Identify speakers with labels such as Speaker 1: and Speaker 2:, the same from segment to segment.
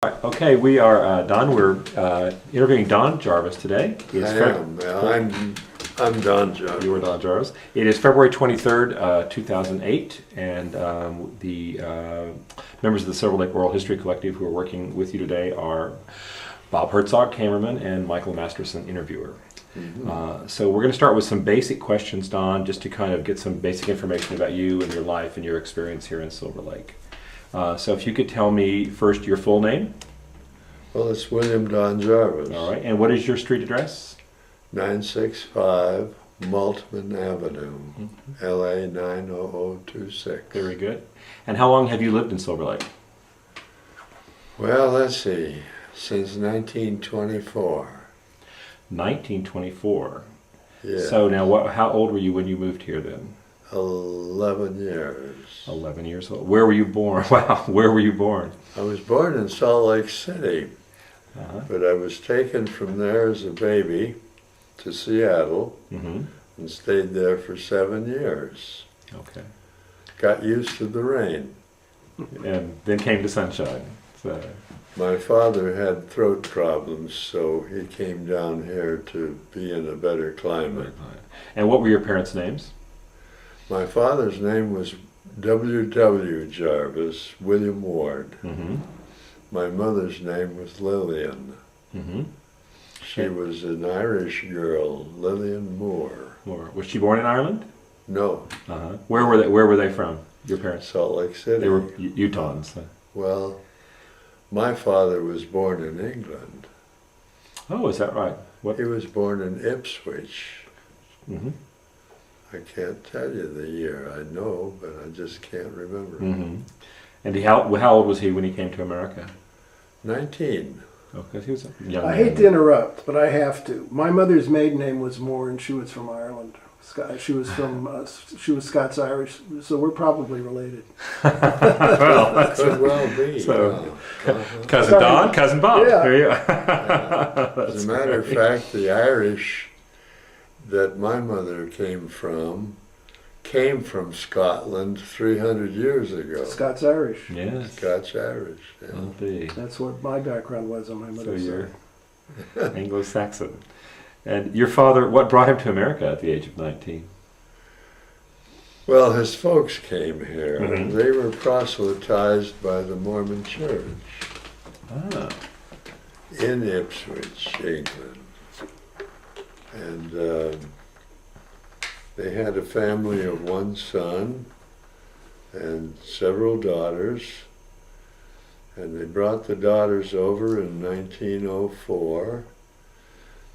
Speaker 1: Okay, we are Don. We're interviewing Don Jarvis today.
Speaker 2: I'm Don Jarvis.
Speaker 1: You are Don Jarvis. It is February 23rd, 2008, and the members of the Silver Lake Oral History Collective who are working with you today are Bob Herzog, cameraman, and Michael Masterson, interviewer. Mm-hmm. So we're going to start with some basic questions, Don, just to kind of get some basic information about you and your life and your experience here in Silver Lake. So if you could tell me first your full name.
Speaker 2: Well, it's William Don Jarvis.
Speaker 1: All right, and what is your street address?
Speaker 2: 965 Maltman Avenue, LA 90026.
Speaker 1: Very good. And how long have you lived in Silver Lake?
Speaker 2: Well, let's see, since 1924.
Speaker 1: 1924.
Speaker 2: Yeah.
Speaker 1: So now, how old were you when you moved here then?
Speaker 2: 11 years.
Speaker 1: 11 years old. Where were you born? Wow, where were you born?
Speaker 2: I was born in Salt Lake City, but I was taken from there as a baby to Seattle and stayed there for 7 years.
Speaker 1: Okay.
Speaker 2: Got used to the rain.
Speaker 1: And then came to sunshine. So.
Speaker 2: My father had throat problems, so he came down here to be in a better climate.
Speaker 1: And what were your parents' names?
Speaker 2: My father's name was W.W. Jarvis, William Ward. My mother's name was Lillian. She was an Irish girl, Lillian Moore.
Speaker 1: Was she born in Ireland?
Speaker 2: No.
Speaker 1: Where were they from, your parents?
Speaker 2: Salt Lake City.
Speaker 1: They were Utahns.
Speaker 2: Well, my father was born in England.
Speaker 1: Oh, is that right?
Speaker 2: He was born in Ipswich. I can't tell you the year. I know, but I just can't remember.
Speaker 1: And how old was he when he came to America?
Speaker 2: 19.
Speaker 1: Oh, because he was a young
Speaker 3: I
Speaker 1: man.
Speaker 3: hate to interrupt, but I have to. My mother's maiden name was Moore, and she was from Ireland. She was Scots Irish, so we're probably related.
Speaker 1: Well, that's
Speaker 2: Could well be.
Speaker 1: So, cousin Don, cousin Bob.
Speaker 3: Yeah.
Speaker 1: There you go.
Speaker 2: As a matter of fact, the Irish that my mother came from Scotland 300 years ago.
Speaker 3: Scots Irish.
Speaker 1: Yes.
Speaker 2: Scotch Irish. Yeah.
Speaker 1: Indeed.
Speaker 3: That's what my background was on my
Speaker 1: So
Speaker 3: mother's
Speaker 1: you're
Speaker 3: side.
Speaker 1: Anglo-Saxon. And your father, what brought him to America at the age of 19?
Speaker 2: Well, his folks came here. They were proselytized by the Mormon Church in Ipswich, England. And they had a family of one son and several daughters. And they brought the daughters over in 1904.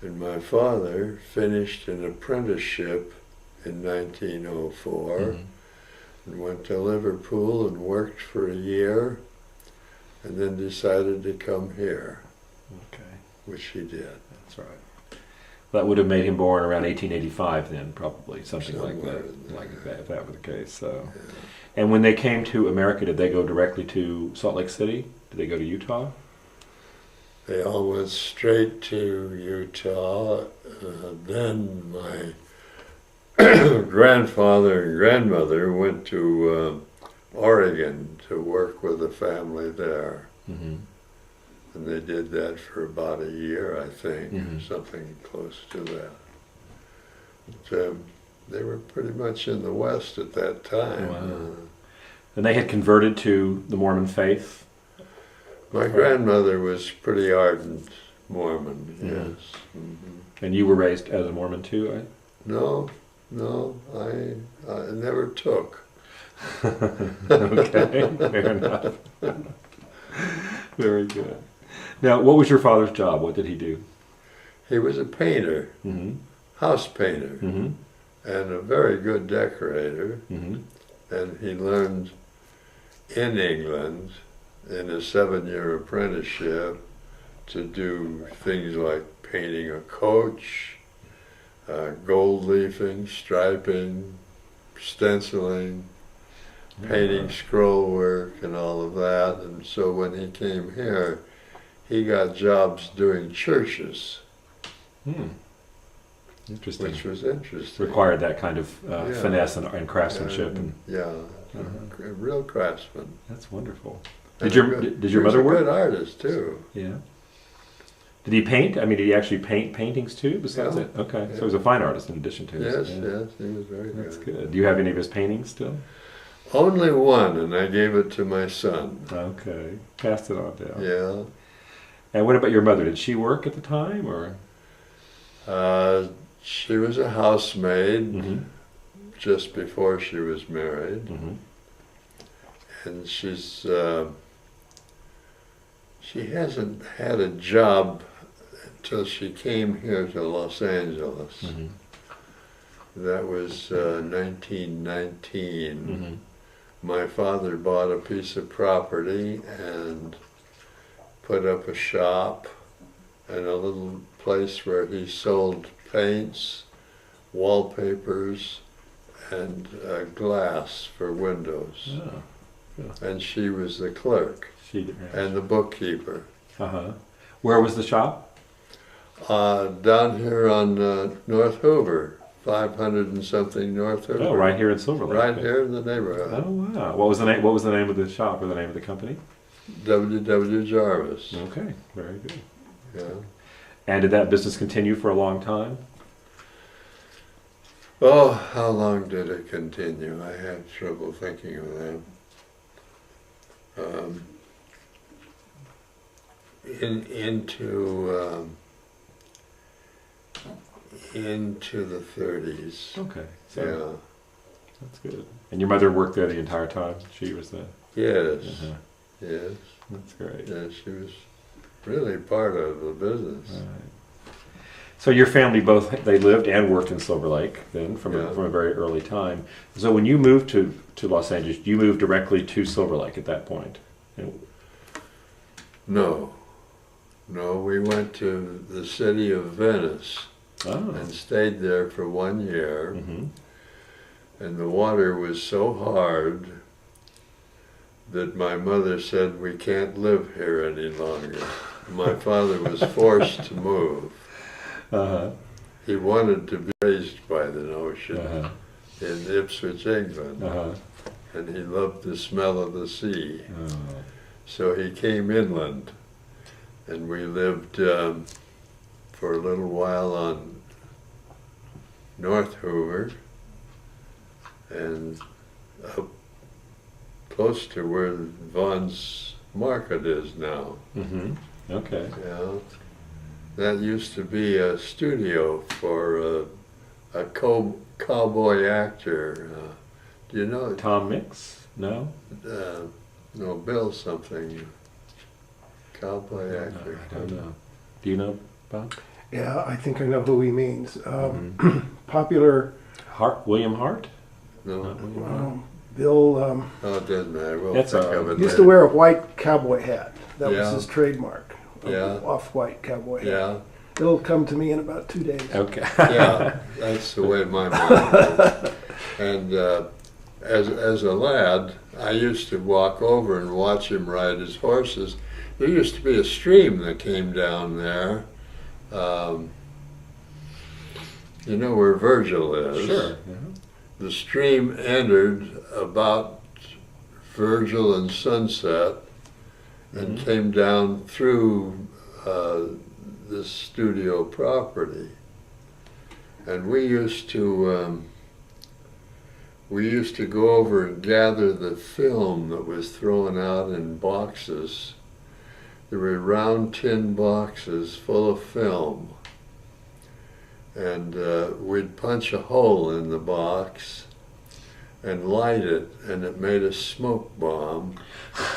Speaker 2: And my father finished an apprenticeship in 1904 and went to Liverpool and worked for a year and then decided to come here, which he did.
Speaker 1: That's right. That would have made him born around 1885 then, probably, something
Speaker 2: Somewhere
Speaker 1: like that,
Speaker 2: in there.
Speaker 1: if that were the case. So. Yeah. And when they came to America, did they go directly to Salt Lake City? Did they go to Utah?
Speaker 2: They all went straight to Utah. Then my grandfather and grandmother went to Oregon to work with a family there. And they did that for about a year, I think, something close to that. But, they were pretty much in the West at that time.
Speaker 1: Wow. And they had converted to the Mormon faith?
Speaker 2: My grandmother was pretty ardent Mormon, yes.
Speaker 1: And you were raised as a Mormon too, right?
Speaker 2: No, I never took.
Speaker 1: Okay, fair enough. Very good. Now, what was your father's job? What did he do?
Speaker 2: He was a painter, house painter, and a very good decorator. And he learned in England in a 7-year apprenticeship to do things like painting a coach, gold leafing, striping, stenciling, painting scroll work and all of that. And so when he came here, he got jobs doing churches.
Speaker 1: Interesting.
Speaker 2: Which was interesting.
Speaker 1: Required that kind of finesse and craftsmanship.
Speaker 2: A real craftsman.
Speaker 1: That's wonderful. Did your mother work?
Speaker 2: He was a good artist too.
Speaker 1: Yeah. Did he paint? I mean, did he actually paint paintings too? Besides
Speaker 2: Yeah.
Speaker 1: it, okay.
Speaker 2: Yeah.
Speaker 1: So he was a fine artist in addition to his.
Speaker 2: Yes,
Speaker 1: Yeah.
Speaker 2: yes, he was very good.
Speaker 1: That's good. Do you have any of his paintings still?
Speaker 2: Only one, and I gave it to my son.
Speaker 1: Okay, passed it on down.
Speaker 2: Yeah.
Speaker 1: And what about your mother? Did she work at the time, or?
Speaker 2: She was a housemaid
Speaker 1: Mm-hmm.
Speaker 2: just before she was married,
Speaker 1: Mm-hmm.
Speaker 2: and she hasn't had a job until she came here to Los Angeles.
Speaker 1: Mm-hmm.
Speaker 2: That was 1919.
Speaker 1: Mm-hmm.
Speaker 2: My father bought a piece of property and put up a shop and a little place where he sold paints, wallpapers, and glass for windows.
Speaker 1: Oh,
Speaker 2: And she was the clerk
Speaker 1: she did.
Speaker 2: and the bookkeeper.
Speaker 1: Uh-huh. Where was the shop?
Speaker 2: Down here on North Hoover, 500 and something North Hoover.
Speaker 1: Oh, right here in Silver Lake.
Speaker 2: Right here in the neighborhood.
Speaker 1: Oh wow! What was the name? What was the name of the shop or the name of the company?
Speaker 2: W. Jarvis.
Speaker 1: Okay, very good.
Speaker 2: Yeah.
Speaker 1: And did that business continue for a long time?
Speaker 2: Oh, how long did it continue? I have trouble thinking of that. Into the 30s.
Speaker 1: Okay, so
Speaker 2: Yeah.
Speaker 1: that's good. And your mother worked there the entire time? She was the...
Speaker 2: Yes.
Speaker 1: Uh-huh.
Speaker 2: Yes.
Speaker 1: That's great.
Speaker 2: Yeah, she was really part of the business.
Speaker 1: Right. So your family both, they lived and worked in Silver Lake then from,
Speaker 2: Yeah.
Speaker 1: from a very early time. So when you moved to Los Angeles, you moved directly to Silver Lake at that point?
Speaker 2: No. No, we went to the city of Venice
Speaker 1: Oh.
Speaker 2: and stayed there for 1 year.
Speaker 1: Mm-hmm.
Speaker 2: And the water was so hard that my mother said, we can't live here any longer. My father was forced to move.
Speaker 1: Uh-huh.
Speaker 2: He wanted to be raised by the ocean
Speaker 1: Uh-huh.
Speaker 2: in Ipswich, England,
Speaker 1: Uh-huh.
Speaker 2: and he loved the smell of the sea.
Speaker 1: Oh.
Speaker 2: So he came inland, and we lived for a little while on North Hoover, and up close to where Vaughn's Market is now.
Speaker 1: Mm-hmm. Okay.
Speaker 2: Yeah. That used to be a studio for a cowboy actor. Do you know?
Speaker 1: Tom Mix? No?
Speaker 2: No, Bill something. Cowboy
Speaker 1: No,
Speaker 2: actor.
Speaker 1: I don't know. Do you know, Bob?
Speaker 3: Yeah, I think I know who he means. Popular
Speaker 1: William Hart?
Speaker 2: No.
Speaker 3: Bill
Speaker 2: Oh, it doesn't matter. We'll
Speaker 1: That's
Speaker 2: think
Speaker 1: all
Speaker 2: of it
Speaker 3: used
Speaker 2: later.
Speaker 3: to wear a white cowboy hat. That
Speaker 2: Yeah.
Speaker 3: was his trademark.
Speaker 2: Yeah.
Speaker 3: Off-white cowboy hat.
Speaker 2: Yeah,
Speaker 3: It'll come to me in about 2 days.
Speaker 1: Okay.
Speaker 2: yeah. That's the way my mind is. And as a lad, I used to walk over and watch him ride his horses. There used to be a stream that came down there. You know where Virgil is?
Speaker 1: Sure.
Speaker 2: The stream entered about Virgil and Sunset and came down through this studio property. And we used to go over and gather the film that was thrown out in boxes. There were round tin boxes full of film. And we'd punch a hole in the box and light it, and it made a smoke bomb.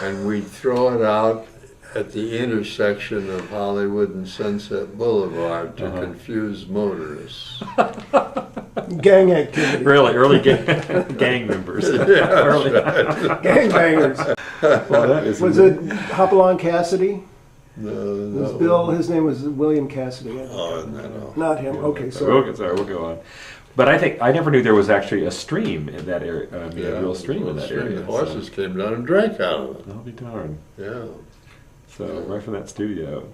Speaker 2: And we'd throw it out at the intersection of Hollywood and Sunset Boulevard to confuse motorists.
Speaker 3: Gang activity.
Speaker 1: Really, early gang members.
Speaker 2: Yeah,
Speaker 1: Early.
Speaker 3: Gangbangers.
Speaker 1: Well, that is
Speaker 3: Was it Hopalong Cassidy?
Speaker 2: No,
Speaker 3: Was Bill? His name was William Cassidy. I think.
Speaker 2: Oh, no.
Speaker 3: Not him. Okay, so
Speaker 1: We'll go on. But I think I never knew there was actually a stream in that area. I mean, a real stream in that
Speaker 2: stream.
Speaker 1: area.
Speaker 2: The horses came down and drank out of it.
Speaker 1: I'll be darned.
Speaker 2: Yeah.
Speaker 1: So right from that studio.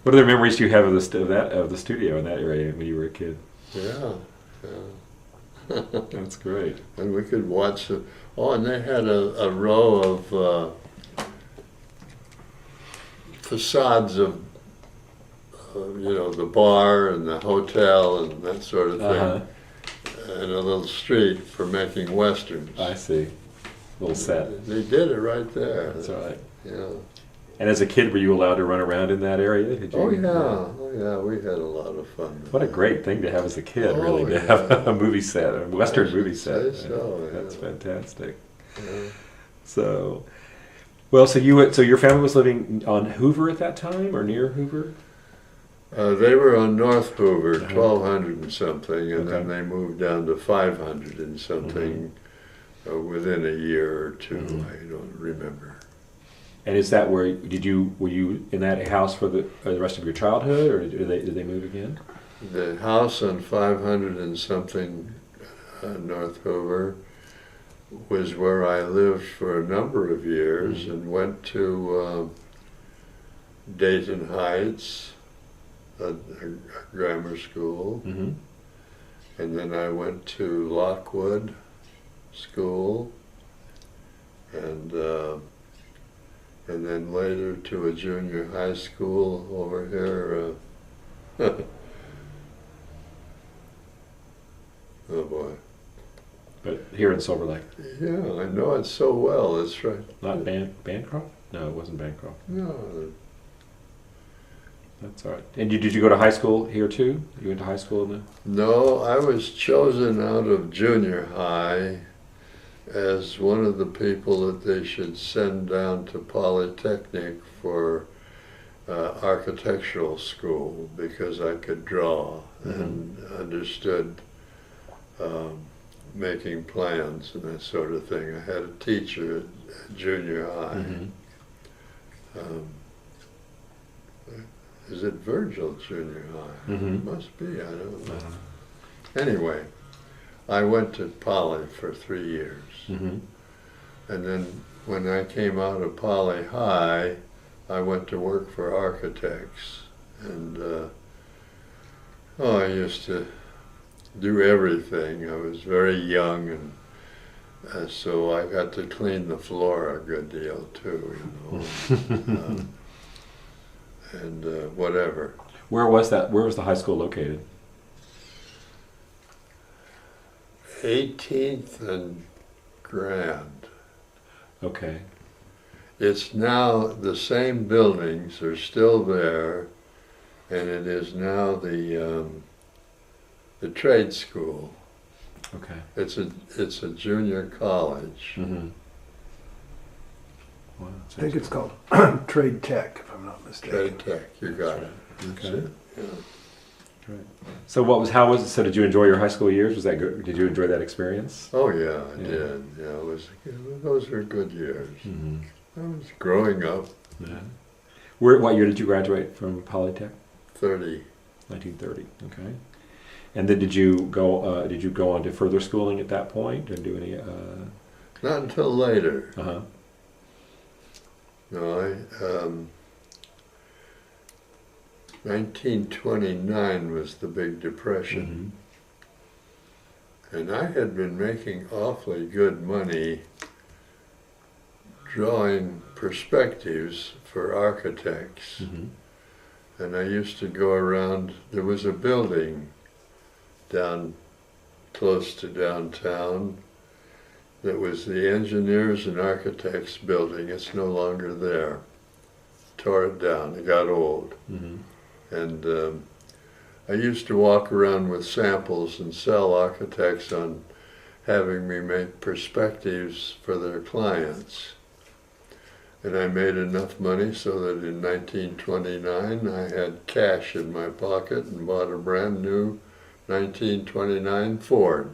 Speaker 1: What other memories do you have of the studio in that area when you were a kid?
Speaker 2: Yeah.
Speaker 1: That's great.
Speaker 2: And we could watch and they had a row of facades of, the bar and the hotel and that sort of thing, and a little street for making westerns.
Speaker 1: I see. Little set.
Speaker 2: They did it right there.
Speaker 1: That's right.
Speaker 2: Yeah.
Speaker 1: And as a kid, were you allowed to run around in that area? Did you?
Speaker 2: Oh yeah, we had a lot of fun.
Speaker 1: What a great thing to have as a kid, really, to
Speaker 2: yeah.
Speaker 1: have a movie set, a Western movie set.
Speaker 2: Say so, yeah.
Speaker 1: That's fantastic.
Speaker 2: Yeah.
Speaker 1: So, well, so your family was living on Hoover at that time, or near Hoover?
Speaker 2: They were on North Hoover, 1200 and something, and
Speaker 1: Okay.
Speaker 2: then they moved down to 500 and something within a year or two. I don't remember.
Speaker 1: And is that were you in that house for the rest of your childhood, or did they move again?
Speaker 2: The house on 500 and something North Hoover was where I lived for a number of years and went to Dayton Heights, a grammar school,
Speaker 1: Mm-hmm.
Speaker 2: and then I went to Lockwood School, and then later to a junior high school over here. Oh boy.
Speaker 1: But here in Silver Lake,
Speaker 2: Yeah, I know it so well. That's right.
Speaker 1: not Bancroft? No, it wasn't Bancroft.
Speaker 2: No,
Speaker 1: That's all right. And did you go to high school here too? You went to high school in the...
Speaker 2: no, I was chosen out of junior high as one of the people that they should send down to Polytechnic for architectural school because I could draw and understood making plans and that sort of thing. I had a teacher at junior high. Is it Virgil Junior High? Must be, I don't know. Anyway, I went to Poly for 3 years. And then when I came out of Poly High, I went to work for architects. And I used to do everything. I was very young, and so I got to clean the floor a good deal too, and whatever.
Speaker 1: Where was that? Where was the high school located?
Speaker 2: 18th and Grand.
Speaker 1: Okay.
Speaker 2: It's now the same buildings are still there, and it is now the trade school.
Speaker 1: Okay.
Speaker 2: It's a junior college.
Speaker 1: Wow,
Speaker 3: I think it's called Trade Tech, if I'm not mistaken.
Speaker 2: Trade Tech, you got it. That's
Speaker 1: Okay.
Speaker 2: it. Yeah.
Speaker 1: Right. So how was it? So did you enjoy your high school years? Was that good? Did you enjoy that experience?
Speaker 2: Oh yeah, I
Speaker 1: Yeah.
Speaker 2: did. Yeah, those were good years. I was growing up.
Speaker 1: Yeah. What year did you graduate from Polytech?
Speaker 2: 30.
Speaker 1: 1930. Okay. And then did you go on to further schooling at that point and do any?
Speaker 2: Not until later.
Speaker 1: Uh-huh.
Speaker 2: No, 1929 was the Big Depression, and I had been making awfully good money drawing perspectives for architects. And I used to go around. There was a building down close to downtown that was the Engineers and Architects building. It's no longer there. Tore it down. It got old. And I used to walk around with samples and sell architects on having me make perspectives for their clients. And I made enough money so that in 1929 I had cash in my pocket and bought a brand new 1929 Ford.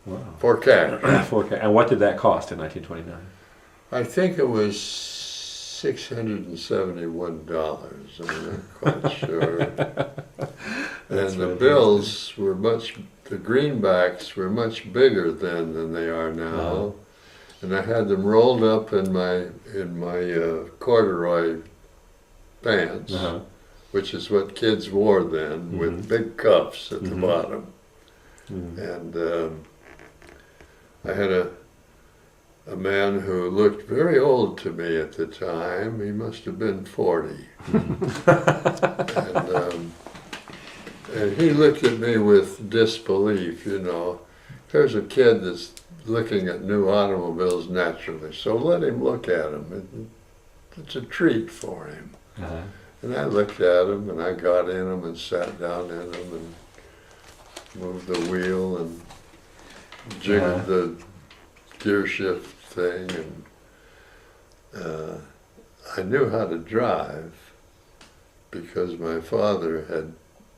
Speaker 1: Wow.
Speaker 2: For cash.
Speaker 1: And what did that cost in 1929?
Speaker 2: I think it was $671. I'm not quite sure. And the bills were the greenbacks were much bigger then than they are now. And I had them rolled up in my corduroy pants, which is what kids wore then, with big cuffs at the bottom. And I had a man who looked very old to me at the time. He must have been 40. And he looked at me with disbelief, you know. Here's a kid that's looking at new automobiles naturally, so let him look at them. It's a treat for him.
Speaker 1: Uh-huh.
Speaker 2: And I looked at them, and I got in them and sat down in them and moved the wheel and jiggled the gear shift thing, and I knew how to drive because my father had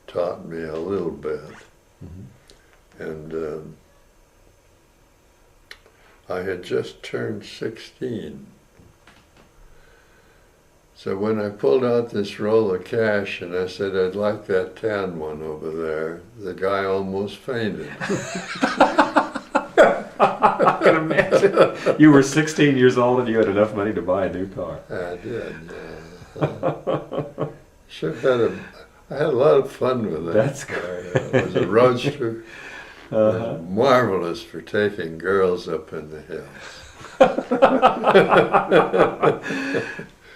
Speaker 2: taught me a little bit.
Speaker 1: Mm-hmm.
Speaker 2: And I had just turned 16. So when I pulled out this roll of cash and I said, I'd like that tan one over there, the guy almost fainted.
Speaker 1: I can imagine. You were 16 years old and you had enough money to buy a new car.
Speaker 2: I did, I had a lot of fun with that.
Speaker 1: That's
Speaker 2: car. It was a roadster.
Speaker 1: Uh-huh.
Speaker 2: Marvelous for taking girls up in the hills.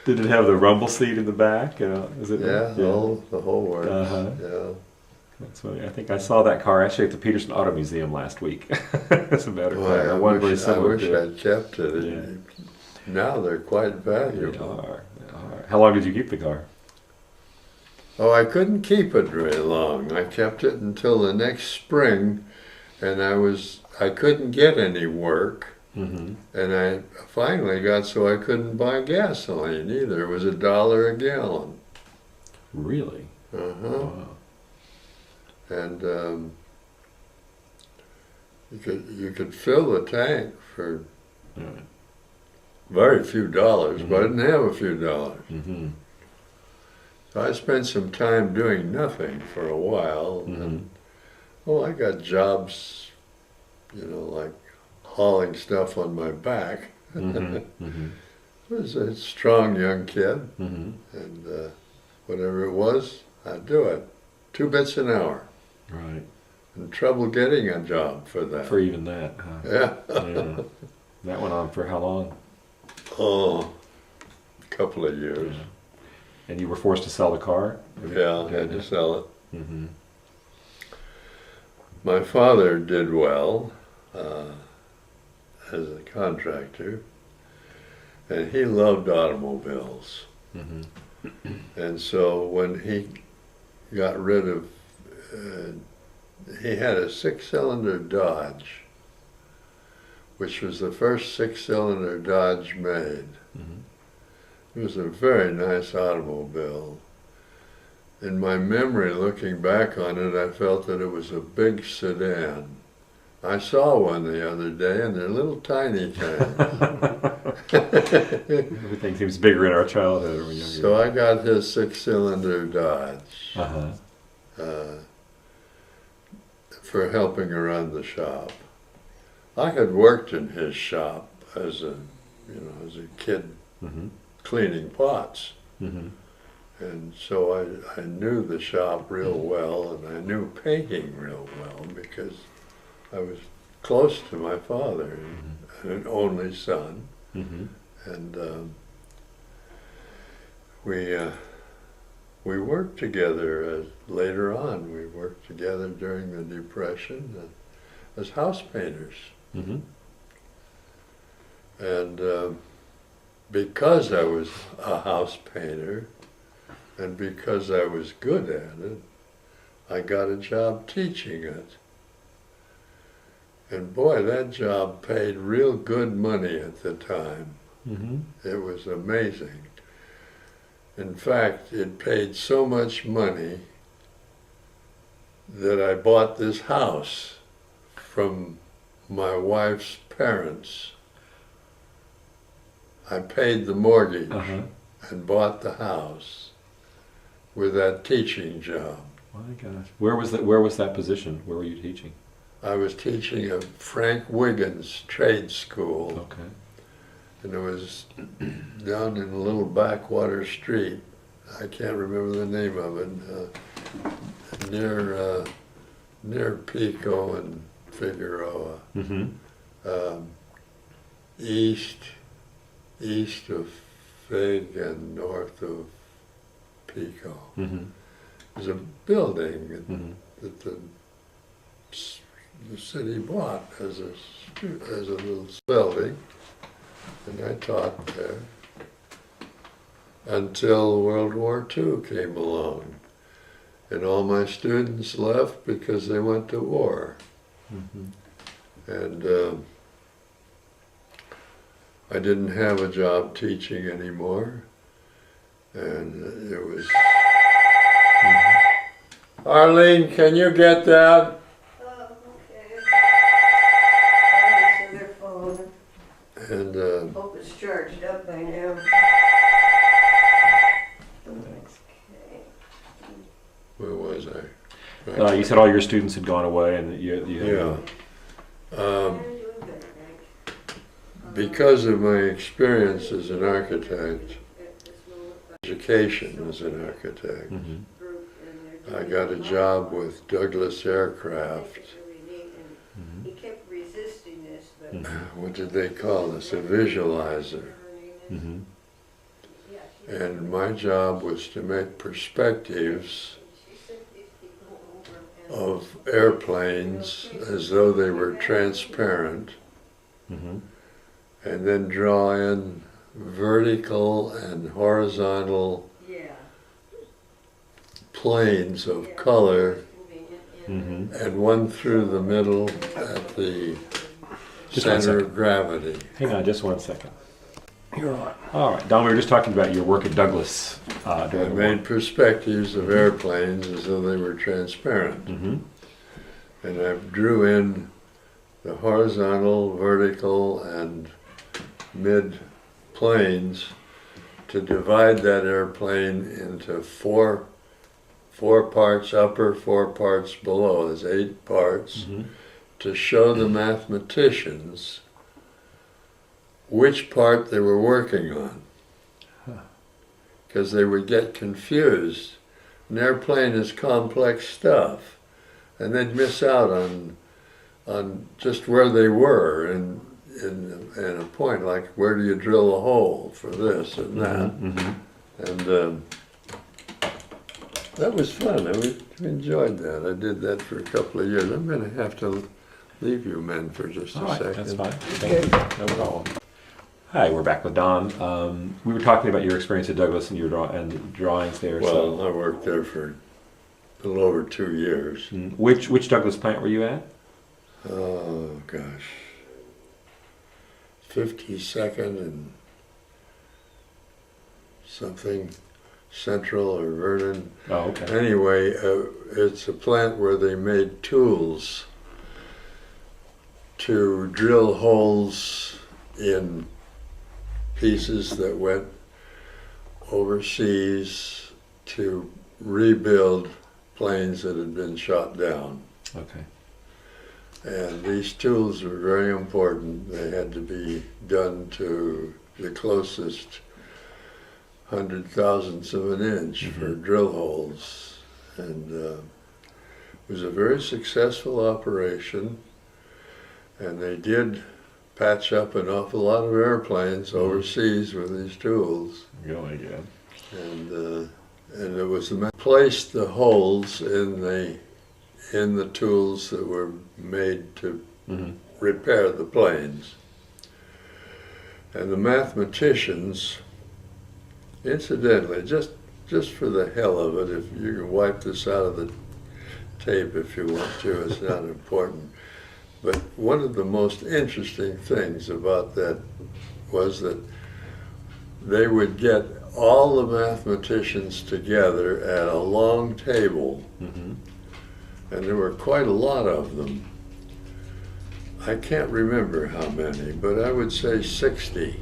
Speaker 1: Did it have the rumble seat in the back? Is it?
Speaker 2: Yeah, the whole works.
Speaker 1: Uh-huh.
Speaker 2: Yeah.
Speaker 1: That's funny. I think I saw that car actually at the Peterson Auto Museum last week. As a matter of
Speaker 2: Boy,
Speaker 1: fact,
Speaker 2: I wish I'd kept it.
Speaker 1: Yeah.
Speaker 2: Now they're quite
Speaker 1: They
Speaker 2: valuable.
Speaker 1: are. How long did you keep the car?
Speaker 2: Oh, I couldn't keep it very long. I kept it until the next spring, and I couldn't get any work.
Speaker 1: Mm-hmm.
Speaker 2: And I finally got so I couldn't buy gasoline either. It was $1 a gallon.
Speaker 1: Really?
Speaker 2: Uh-huh.
Speaker 1: Wow.
Speaker 2: And you could fill the tank for very few dollars, but I didn't have a few dollars.
Speaker 1: Mm-hmm.
Speaker 2: So I spent some time doing nothing for a while.
Speaker 1: Mm-hmm.
Speaker 2: And, I got jobs, like hauling stuff on my back.
Speaker 1: Mm-hmm. Mm-hmm.
Speaker 2: I was a strong young kid,
Speaker 1: Mm-hmm.
Speaker 2: and whatever it was, I'd do it. 2 bits an hour.
Speaker 1: Right.
Speaker 2: And trouble getting a job for that.
Speaker 1: For even that, huh?
Speaker 2: Yeah.
Speaker 1: Yeah. That went on for how long?
Speaker 2: Oh, a couple of years.
Speaker 1: Yeah. And you were forced to sell the car?
Speaker 2: Yeah, I had to sell it.
Speaker 1: Mm-hmm.
Speaker 2: My father did well as a contractor, and he loved automobiles.
Speaker 1: Mm-hmm.
Speaker 2: And so when he got rid of, he had a 6-cylinder Dodge, which was the first 6-cylinder Dodge made.
Speaker 1: Mm-hmm.
Speaker 2: It was a very nice automobile. In my memory, looking back on it, I felt that it was a big sedan. I saw one the other day, and they're a little tiny thing.
Speaker 1: Everything seems bigger in our childhood when we were younger.
Speaker 2: So I got his 6-cylinder Dodge for helping around the shop. I had worked in his shop as a kid,
Speaker 1: Mm-hmm.
Speaker 2: cleaning pots.
Speaker 1: Mm-hmm.
Speaker 2: And so I knew the shop real well, and I knew painting real well because I was close to my father, and an only son.
Speaker 1: Mm-hmm.
Speaker 2: And we worked together later on. We worked together during the Depression as house painters.
Speaker 1: Mm-hmm.
Speaker 2: And because I was a house painter, and because I was good at it, I got a job teaching it. And boy, that job paid real good money at the time.
Speaker 1: Mm-hmm.
Speaker 2: It was amazing. In fact, it paid so much money that I bought this house from my wife's parents. I paid the mortgage and bought the house with that teaching job.
Speaker 1: My gosh. Where was that position? Where were you teaching?
Speaker 2: I was teaching at Frank Wiggins Trade School.
Speaker 1: Okay.
Speaker 2: And it was down in a little backwater street. I can't remember the name of it. Near Pico and Figueroa.
Speaker 1: Mm-hmm.
Speaker 2: east of Fig and north of Pico.
Speaker 1: Mm-hmm.
Speaker 2: There's a building
Speaker 1: Mm-hmm.
Speaker 2: that the city bought as a little building, and I taught there until World War II came along, and all my students left because they went to war.
Speaker 1: Mm-hmm.
Speaker 2: And I didn't have a job teaching anymore, and it was... Arlene, can you get that?
Speaker 4: Okay. Answer their phone.
Speaker 2: And
Speaker 4: Hope it's charged up by now. Okay.
Speaker 2: where was I?
Speaker 1: You said all your students had gone away, and you had,
Speaker 2: Yeah.
Speaker 4: I'm doing better, thanks.
Speaker 2: Because of my experience as an architect,
Speaker 4: At this moment,
Speaker 2: education as an architect,
Speaker 1: Mhm.
Speaker 4: group, and they're
Speaker 2: I
Speaker 4: doing
Speaker 2: got a
Speaker 4: lot
Speaker 2: job
Speaker 4: of
Speaker 2: with Douglas
Speaker 4: I
Speaker 2: Aircraft.
Speaker 4: think it's really neat, and
Speaker 1: Mhm.
Speaker 4: he kept resisting this, but
Speaker 1: Mhm.
Speaker 2: What did they call this? A visualizer.
Speaker 1: Mhm.
Speaker 4: yeah, she
Speaker 2: And my job was to make perspectives
Speaker 4: sent these people over and
Speaker 2: of airplanes as though they were transparent,
Speaker 1: Mhm.
Speaker 2: and then draw in vertical and horizontal
Speaker 4: yeah,
Speaker 2: planes of color,
Speaker 1: Mhm.
Speaker 2: and one through the middle at the
Speaker 1: Just one
Speaker 2: center
Speaker 1: second.
Speaker 2: of gravity.
Speaker 1: Hang on just 1 second.
Speaker 3: You're on.
Speaker 1: All right, Don, we were just talking about your work at Douglas
Speaker 2: I
Speaker 1: during the war.
Speaker 2: made perspectives of airplanes as though they were transparent,
Speaker 1: Mhm.
Speaker 2: and I drew in the horizontal, vertical, and mid planes to divide that airplane into four parts upper, 4 parts below. There's 8 parts,
Speaker 1: Mhm.
Speaker 2: to show the mathematicians which part they were working on, because they would get confused. An airplane is complex stuff, and they'd miss out on just where they were in a point, like where do you drill a hole for this and that.
Speaker 1: Mhm.
Speaker 2: And that was fun. We enjoyed that. I did that for a couple of years. I'm going to have to leave you men for just
Speaker 1: All
Speaker 2: a
Speaker 1: right,
Speaker 2: second.
Speaker 1: that's fine. Thank you. No problem. Hi, we're back with Don. We were talking about your experience at Douglas and your drawings there.
Speaker 2: Well, I worked there for a little over 2 years.
Speaker 1: Which Douglas plant were you at?
Speaker 2: Oh, gosh. 52nd and something, Central or Vernon.
Speaker 1: Oh, okay.
Speaker 2: Anyway, it's a plant where they made tools to drill holes in pieces that went overseas to rebuild planes that had been shot down.
Speaker 1: Okay.
Speaker 2: And these tools were very important. They had to be done to the closest 100,000ths of an inch for drill holes. And it was a very successful operation. And they did patch up an awful lot of airplanes overseas with these tools.
Speaker 1: Really good.
Speaker 2: And it was placed the holes in the tools that were made to repair the planes. And the mathematicians, incidentally, just for the hell of it, if you can wipe this out of the tape if you want to, it's not important. But one of the most interesting things about that was that they would get all the mathematicians together at a long table, and there were quite a lot of them. I can't remember how many, but I would say 60.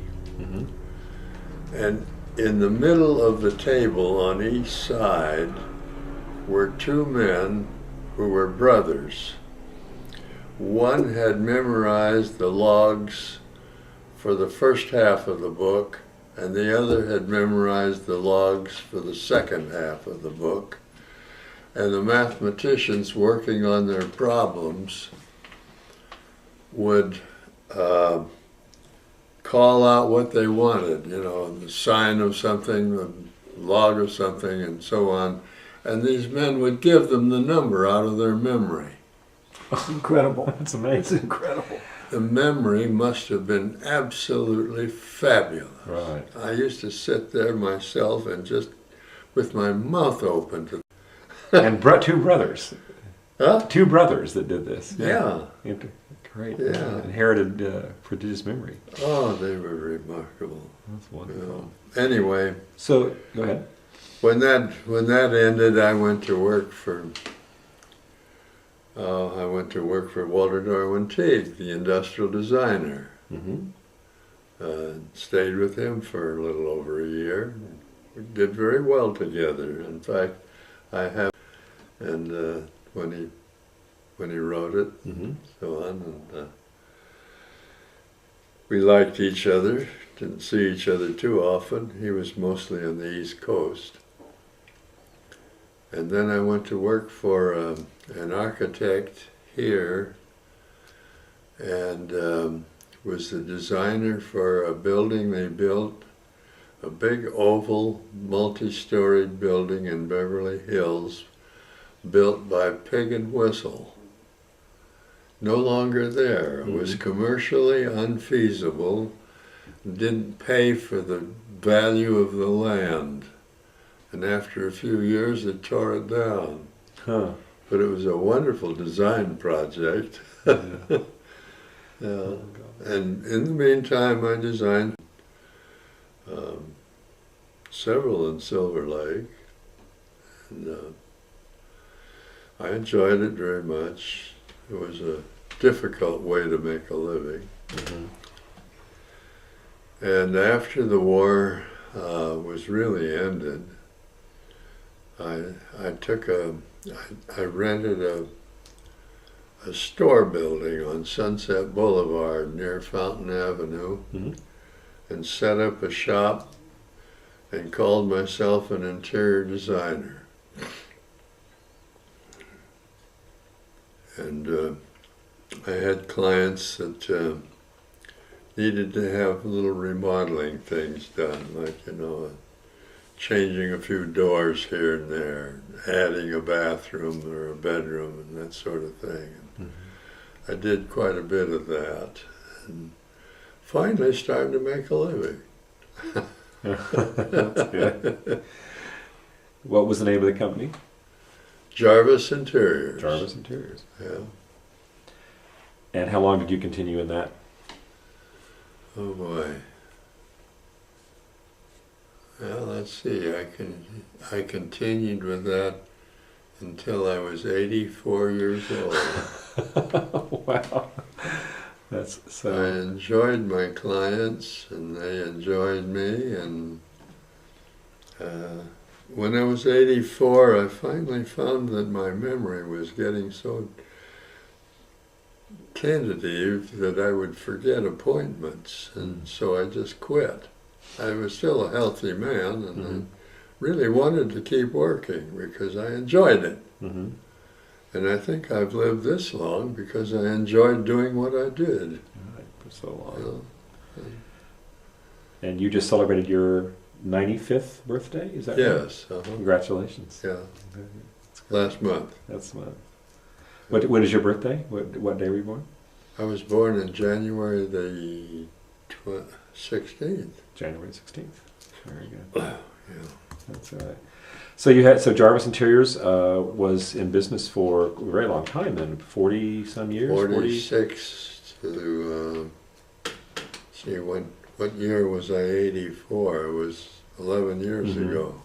Speaker 2: And in the middle of the table on each side were 2 men who were brothers. One had memorized the logs for the first half of the book, and the other had memorized the logs for the second half of the book. And the mathematicians working on their problems would call out what they wanted, you know, the sign of something, the log of something, and so on. And these men would give them the number out of their memory.
Speaker 3: It's incredible.
Speaker 1: That's
Speaker 3: It's
Speaker 1: amazing.
Speaker 3: incredible.
Speaker 2: The memory must have been absolutely fabulous.
Speaker 1: Right.
Speaker 2: I used to sit there myself and just with my mouth open to.
Speaker 1: And two brothers.
Speaker 2: Huh?
Speaker 1: Two brothers that did this.
Speaker 2: Yeah.
Speaker 1: Great.
Speaker 2: Yeah.
Speaker 1: Inherited prodigious memory.
Speaker 2: Oh, they were remarkable.
Speaker 1: That's wonderful.
Speaker 2: Anyway,
Speaker 1: So, go ahead.
Speaker 2: when that ended, I went to work for Walter Darwin Teague, the industrial designer.
Speaker 1: Mm-hmm.
Speaker 2: Stayed with him for a little over a year. We did very well together. In fact, I have, and when he wrote it,
Speaker 1: Mm-hmm.
Speaker 2: so on, and we liked each other. Didn't see each other too often. He was mostly on the East Coast. And then I went to work for an architect here, and was the designer for a building they built, a big oval, multi-storied building in Beverly Hills, built by Pig and Whistle. No longer there. It was commercially unfeasible, didn't pay for the value of the land. And after a few years, they tore it down.
Speaker 1: Huh.
Speaker 2: But it was a wonderful design project.
Speaker 1: Yeah.
Speaker 2: Yeah. And in the meantime, I designed several in Silver Lake. And I enjoyed it very much. It was a difficult way to make a living.
Speaker 1: Mm-hmm.
Speaker 2: And after the war was really ended, I rented a store building on Sunset Boulevard near Fountain Avenue,
Speaker 1: Mm-hmm.
Speaker 2: and set up a shop and called myself an interior designer. And I had clients that needed to have little remodeling things done, like, you know, changing a few doors here and there, adding a bathroom or a bedroom and that sort of thing.
Speaker 1: Mm-hmm.
Speaker 2: I did quite a bit of that, and finally started to make a living.
Speaker 1: That's good. What was the name of the company?
Speaker 2: Jarvis Interiors.
Speaker 1: Jarvis Interiors.
Speaker 2: Yeah.
Speaker 1: And how long did you continue in that?
Speaker 2: Oh boy. Well, let's see. I continued with that until I was 84 years old.
Speaker 1: Wow. That's
Speaker 2: I
Speaker 1: so.
Speaker 2: enjoyed my clients, and they enjoyed me. And when I was 84, I finally found that my memory was getting so tentative that I would forget appointments, and so I just quit. I was still a healthy man, and I really wanted to keep working because I enjoyed it.
Speaker 1: Mm-hmm.
Speaker 2: And I think I've lived this long because I enjoyed doing what I did.
Speaker 1: Right, for so long.
Speaker 2: You know?
Speaker 1: And you just celebrated your 95th birthday, is that right?
Speaker 2: Yes.
Speaker 1: Congratulations.
Speaker 2: Yeah. Last month.
Speaker 1: That's when is your birthday? What day were you born?
Speaker 2: I was born in January the 16th.
Speaker 1: January 16th. Very good.
Speaker 2: Yeah.
Speaker 1: That's all right. So Jarvis Interiors was in business for a very long time then, 40 some years?
Speaker 2: 46 to, see, what year was I 84? It was 11 years ago.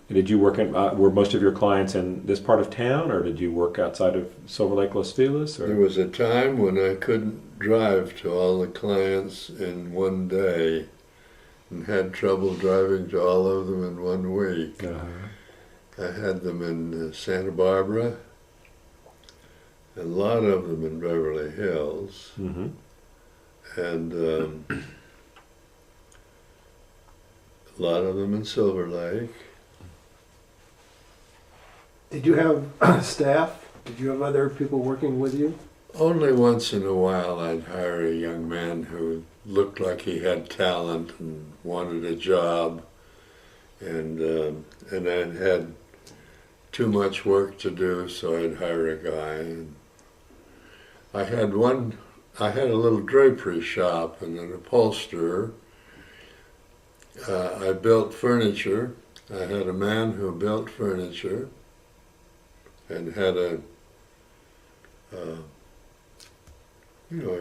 Speaker 1: And did you work in, were most of your clients in this part of town, or did you work outside of Silver Lake, Los Feliz? Or?
Speaker 2: There was a time when I couldn't drive to all the clients in one day and had trouble driving to all of them in 1 week. I had them in Santa Barbara, a lot of them in Beverly Hills, and a lot of them in Silver Lake.
Speaker 3: Did you have staff? Did you have other people working with you?
Speaker 2: Only once in a while I'd hire a young man who looked like he had talent and wanted a job, and I had too much work to do, so I'd hire a guy. And I had a little drapery shop and an upholsterer. I built furniture. I had a man who built furniture and had a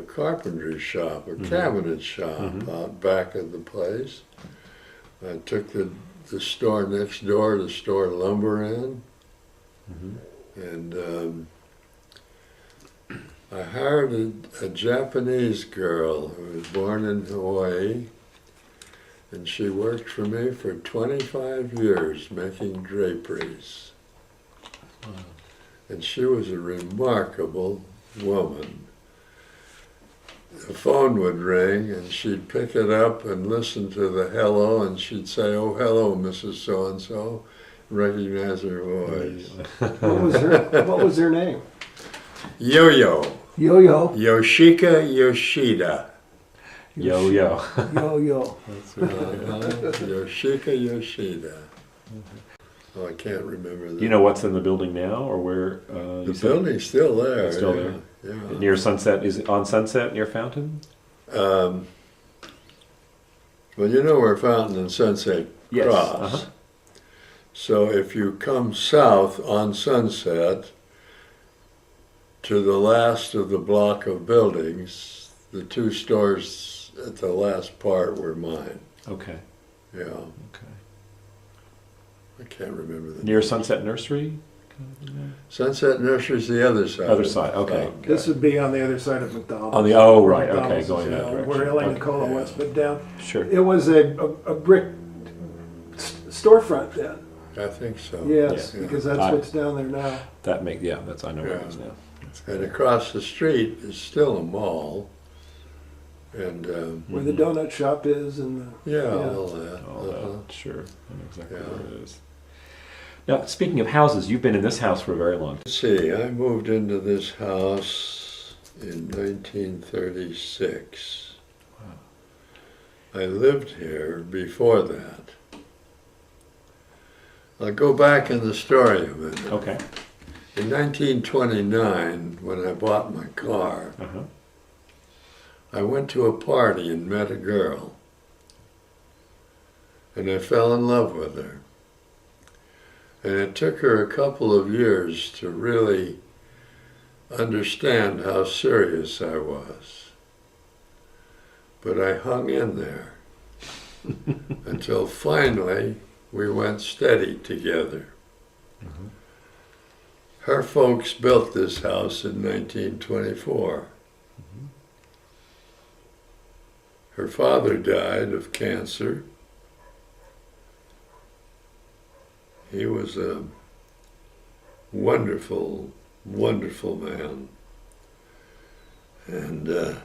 Speaker 2: carpentry shop, a cabinet shop out back of the place. I took the store next door to store lumber in, and I hired a Japanese girl who was born in Hawaii, and she worked for me for 25 years making draperies.
Speaker 1: Wow.
Speaker 2: And she was a remarkable woman. The phone would ring and she'd pick it up and listen to the hello, and she'd say, "Oh, hello, Mrs. So-and-so," recognize her voice.
Speaker 3: What was her name?
Speaker 2: Yo-Yo.
Speaker 3: Yo-Yo.
Speaker 2: Yoshika Yoshida.
Speaker 1: Yo-Yo.
Speaker 3: Yo-Yo.
Speaker 2: Yoshika Yoshida. Oh, I can't remember that.
Speaker 1: Do you know what's in the building now, or where?
Speaker 2: The building's still there.
Speaker 1: It's still there?
Speaker 2: Yeah.
Speaker 1: Near Sunset? Is it on Sunset near Fountain?
Speaker 2: Well, you know where Fountain and Sunset
Speaker 1: Yes.
Speaker 2: cross. So if you come south on Sunset to the last of the block of buildings, the two stores at the last part were mine.
Speaker 1: Okay.
Speaker 2: Yeah,
Speaker 1: Okay.
Speaker 2: I can't remember the
Speaker 1: Near Sunset Nursery?
Speaker 2: Sunset Nursery's the other side.
Speaker 1: Other side, okay.
Speaker 2: Fountain.
Speaker 3: This would be on the other side of McDonald's.
Speaker 1: On the, oh, right, okay,
Speaker 3: McDonald's is,
Speaker 1: going that direction.
Speaker 3: where Elaine
Speaker 1: Okay.
Speaker 3: Nicola was, but down.
Speaker 1: Sure.
Speaker 3: It was a brick storefront then.
Speaker 2: I think so.
Speaker 3: Yes,
Speaker 2: Yeah.
Speaker 3: because that's what's down there now.
Speaker 1: That make, yeah, that's, I know where it is
Speaker 2: Yeah.
Speaker 1: now.
Speaker 2: And across the street is still a mall. And
Speaker 3: Where the donut shop is and the,
Speaker 2: yeah, all that.
Speaker 1: Oh, sure. I know exactly
Speaker 2: Yeah.
Speaker 1: where it is. Now, speaking of houses, you've been in this house for a very long time.
Speaker 2: Let's see, I moved into this house in 1936.
Speaker 1: Wow.
Speaker 2: I lived here before that. I'll go back in the story a minute.
Speaker 1: Okay.
Speaker 2: In 1929, when I bought my car,
Speaker 1: Uh-huh.
Speaker 2: I went to a party and met a girl. And I fell in love with her. And it took her a couple of years to really understand how serious I was. But I hung in there until finally we went steady together. Her folks built this house in 1924. Her father died of cancer. He was a wonderful, wonderful man. And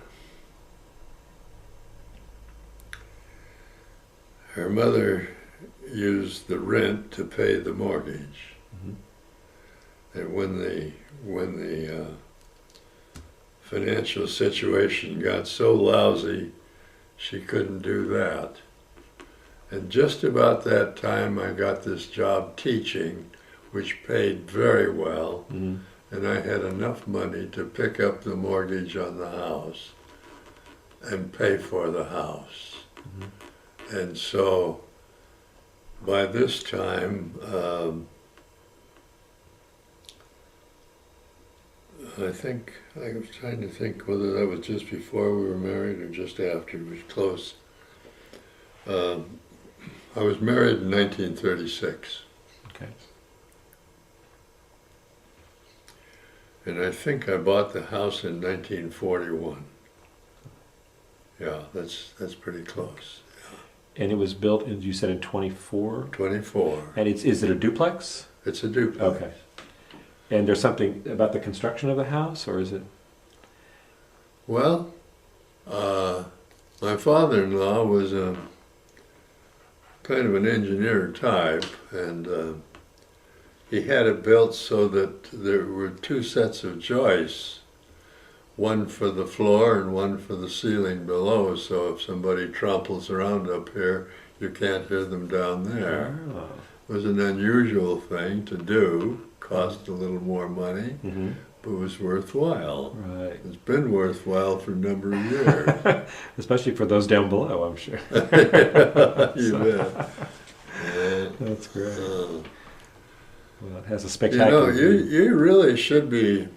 Speaker 2: her mother used the rent to pay the mortgage. And when the financial situation got so lousy, she couldn't do that. And just about that time, I got this job teaching, which paid very well, and I had enough money to pick up the mortgage on the house and pay for the house. And so by this time, I think, I was trying to think whether that was just before we were married or just after. It was close. I was married in 1936.
Speaker 1: Okay.
Speaker 2: And I think I bought the house in 1941. Yeah, that's pretty close.
Speaker 1: And it was built, you said, in 24?
Speaker 2: 24.
Speaker 1: And is it a duplex?
Speaker 2: It's a duplex.
Speaker 1: Okay. And there's something about the construction of the house, or is it?
Speaker 2: Well, my father-in-law was a kind of an engineer type, and he had it built so that there were two sets of joists one for the floor and one for the ceiling below, so if somebody tramples around up here, you can't hear them down there.
Speaker 1: Oh.
Speaker 2: It was an unusual thing to do, cost a little more money, but it was worthwhile.
Speaker 1: Right.
Speaker 2: It's been worthwhile for a number of years.
Speaker 1: Especially for those down below, I'm sure.
Speaker 2: You bet.
Speaker 1: That's great.
Speaker 2: Uh,
Speaker 1: Well, it has a
Speaker 2: you
Speaker 1: spectacular
Speaker 2: know,
Speaker 1: view.
Speaker 2: you really should be.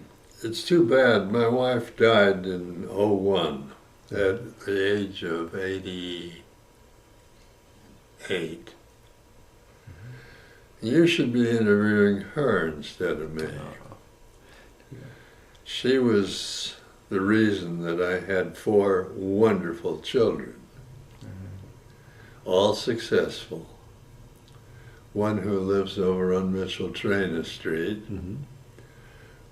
Speaker 2: It's too bad. My wife died in '01 at the age of 88. You should be interviewing her instead of me. She was the reason that I had 4 wonderful children, all successful. One who lives over on Mitchell Trainer Street,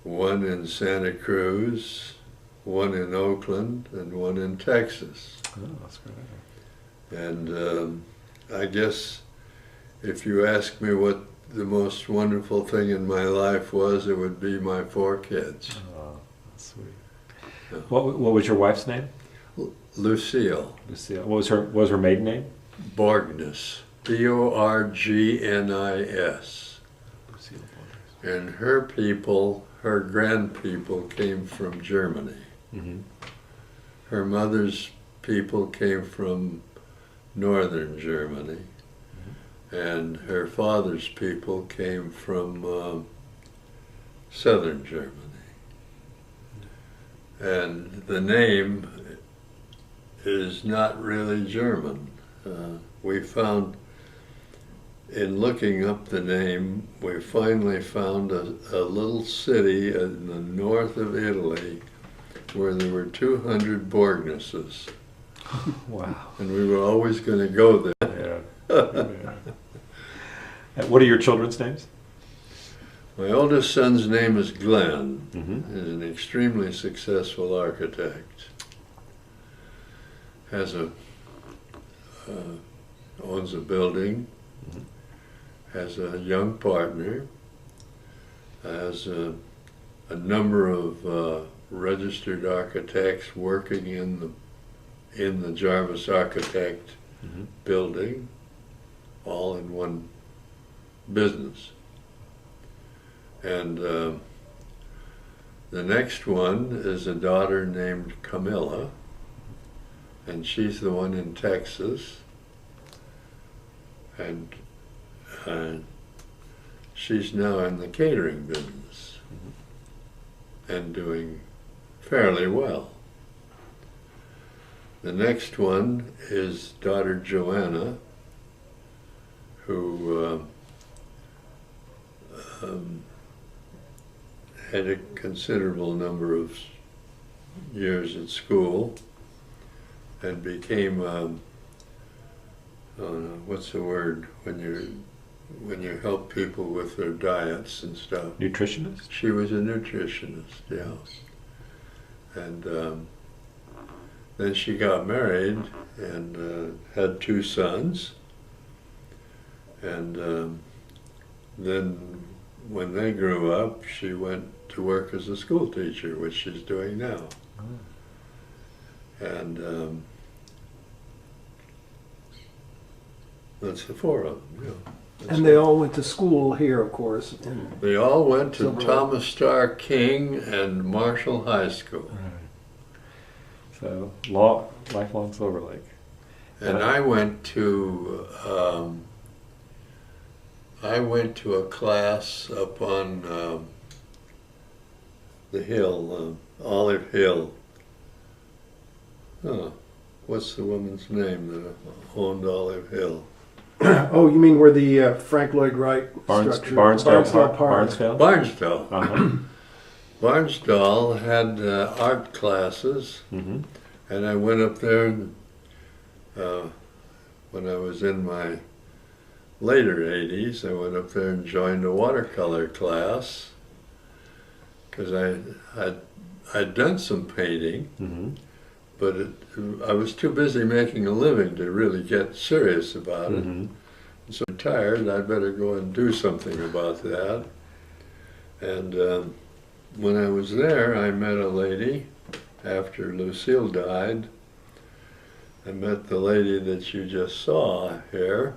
Speaker 2: one in Santa Cruz, one in Oakland, and one in Texas.
Speaker 1: Oh, that's great.
Speaker 2: And I guess if you ask me what the most wonderful thing in my life was, it would be my 4 kids.
Speaker 1: Oh, that's sweet.
Speaker 2: Yeah.
Speaker 1: What was your wife's name?
Speaker 2: Lucille
Speaker 1: Lucille. What was her maiden name?
Speaker 2: Borgnis, Borgnis.
Speaker 1: Lucille Borders.
Speaker 2: And her people, her grandpeople came from Germany. Her mother's people came from northern Germany. And her father's people came from southern Germany. And the name is not really German. We found, in looking up the name, we finally found a little city in the north of Italy where there were 200 Borgnises.
Speaker 1: Wow.
Speaker 2: And we were always going to go there.
Speaker 1: Yeah. Yeah. What are your children's names?
Speaker 2: My oldest son's name is Glenn. He's an extremely successful architect. Has owns a building. Has a young partner. Has a number of registered architects working in the Jarvis Architect building, all in one business. And the next one is a daughter named Camilla, and she's the one in Texas. And she's now in the catering business and doing fairly well. The next one is daughter Joanna, who had a considerable number of years at school and became what's the word when you help people with their diets and stuff?
Speaker 1: Nutritionist?
Speaker 2: She was a nutritionist, yeah. And then she got married and had 2 sons. And then when they grew up, she went to work as a school teacher, which she's doing now. And that's the 4 of them, yeah.
Speaker 3: And they all went to school here, of course.
Speaker 2: They all went to
Speaker 3: Silver Lake.
Speaker 2: Thomas Starr King and Marshall High School.
Speaker 1: Right. So, lifelong Silver Lake.
Speaker 2: And I went to a class up on the hill, Olive Hill. Oh, what's the woman's name that owned Olive Hill?
Speaker 3: Oh, you mean where the Frank Lloyd Wright structure?
Speaker 1: Barnsdall
Speaker 3: Park.
Speaker 1: Barnsdall?
Speaker 2: Barnsdall.
Speaker 1: Uh-huh.
Speaker 2: Barnsdall had art classes, and I went up there and, when I was in my later 80s, I went up there and joined a watercolor class because I'd done some painting, but I was too busy making a living to really get serious about it. So I'm tired, I'd better go and do something about that. And when I was there, I met a lady after Lucille died, I met the lady that you just saw here,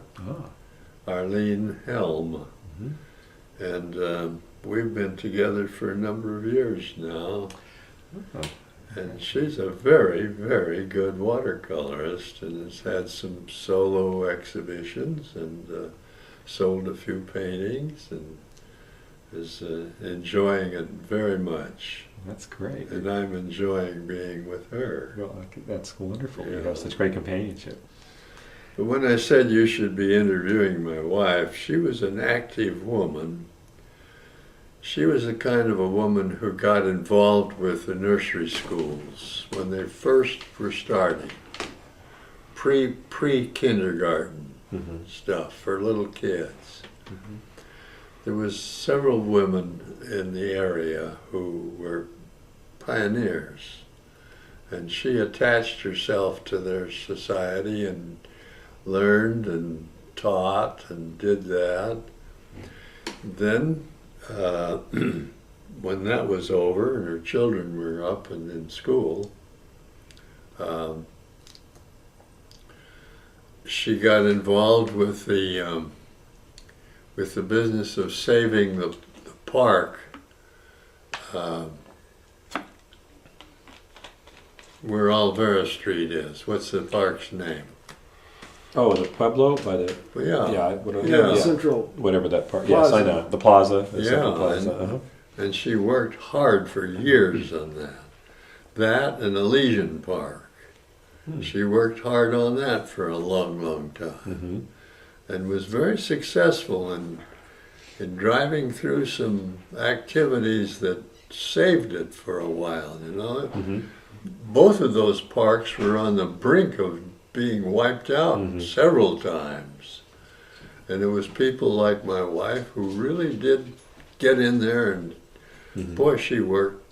Speaker 2: Arlene Helm. And we've been together for a number of years now. And she's a very, very good watercolorist and has had some solo exhibitions and sold a few paintings and is enjoying it very much.
Speaker 1: That's great.
Speaker 2: And I'm enjoying being with her.
Speaker 1: Well, that's wonderful. You
Speaker 2: Yeah.
Speaker 1: have such great companionship.
Speaker 2: But when I said you should be interviewing my wife, she was an active woman. She was the kind of a woman who got involved with the nursery schools when they first were starting. Pre-kindergarten stuff for little kids. There was several women in the area who were pioneers. And she attached herself to their society and learned and taught and did that. Then, when that was over and her children were up and in school, she got involved with the business of saving the park where Alvera Street is. What's the park's name?
Speaker 1: Oh, the Pueblo by the
Speaker 2: Well, yeah.
Speaker 1: yeah,
Speaker 3: Central.
Speaker 1: whatever that part.
Speaker 3: Plaza.
Speaker 1: Yes, I know the plaza. The
Speaker 2: Yeah,
Speaker 1: Central Plaza.
Speaker 2: And she worked hard for years on that. That and Elysian Park. She worked hard on that for a long, long time. And was very successful in driving through some activities that saved it for a while, you know. Both of those parks were on the brink of being wiped out several times. And it was people like my wife who really did get in there and boy, she worked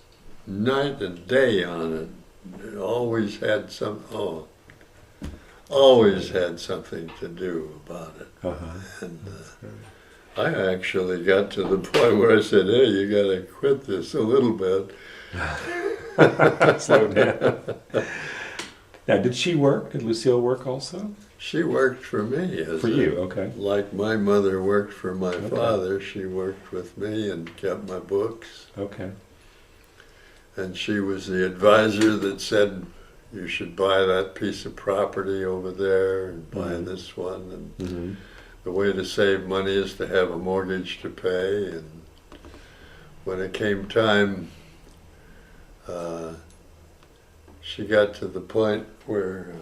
Speaker 2: night and day on it. It always had always had something to do about it. And I actually got to the point where I said, hey, you got to quit this a little bit.
Speaker 1: Slow down. Now, did she work? Did Lucille work also?
Speaker 2: She worked for me.
Speaker 1: For you, okay.
Speaker 2: Like my mother worked for my father, she worked with me and kept my books.
Speaker 1: Okay.
Speaker 2: And she was the advisor that said, you should buy that piece of property over there and buy this one. And the way to save money is to have a mortgage to pay. And when it came time, she got to the point where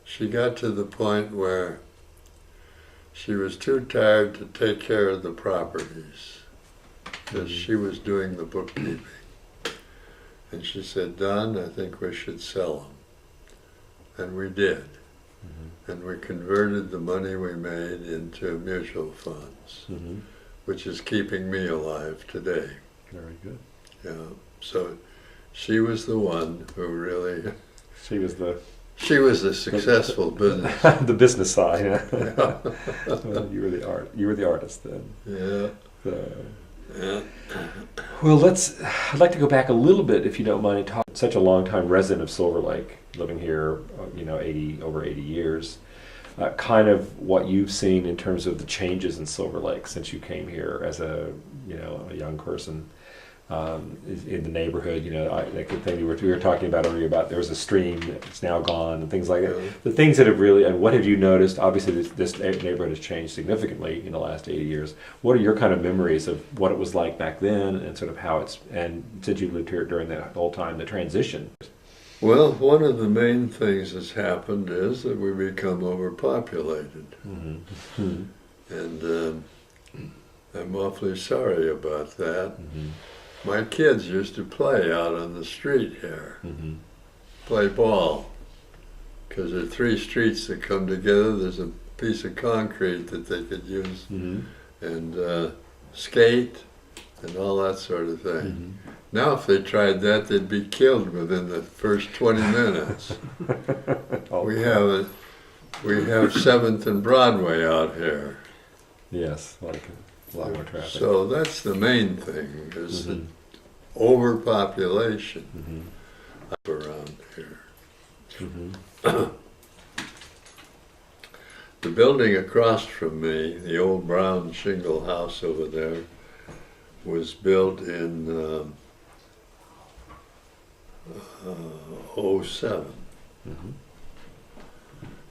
Speaker 2: she got to the point where she was too tired to take care of the properties because she was doing the bookkeeping. And she said, Don, I think we should sell them. And we did. And we converted the money we made into mutual funds, which is keeping me alive today.
Speaker 1: Very good.
Speaker 2: Yeah. So she was the one who really...
Speaker 1: She was the
Speaker 2: successful business.
Speaker 1: the business side. Yeah. Well, you were the artist then.
Speaker 2: Yeah. Yeah.
Speaker 1: Well, I'd like to go back a little bit, if you don't mind. Such a long time resident of Silver Lake, living here, over 80 years. Kind of what you've seen in terms of the changes in Silver Lake since you came here as a young person. In the neighborhood, that good thing we were talking about earlier about there was a stream that's now gone and things like that. The things that have really, and what have you noticed? Obviously, this neighborhood has changed significantly in the last 80 years. What are your kind of memories of what it was like back then and sort of how and since you lived here during that whole time, the transition?
Speaker 2: Well, one of the main things that's happened is that we become overpopulated. And I'm awfully sorry about that. My kids used to play out on the street here, play ball, because there are 3 streets that come together. There's a piece of concrete that they could use and skate and all that sort of thing. Now, if they tried that, they'd be killed within the first 20 minutes. We have 7th and Broadway out here.
Speaker 1: Yes, a lot more traffic.
Speaker 2: So that's the main thing, is that overpopulation around here. The building across from me, the old brown shingle house over there, was built in '07.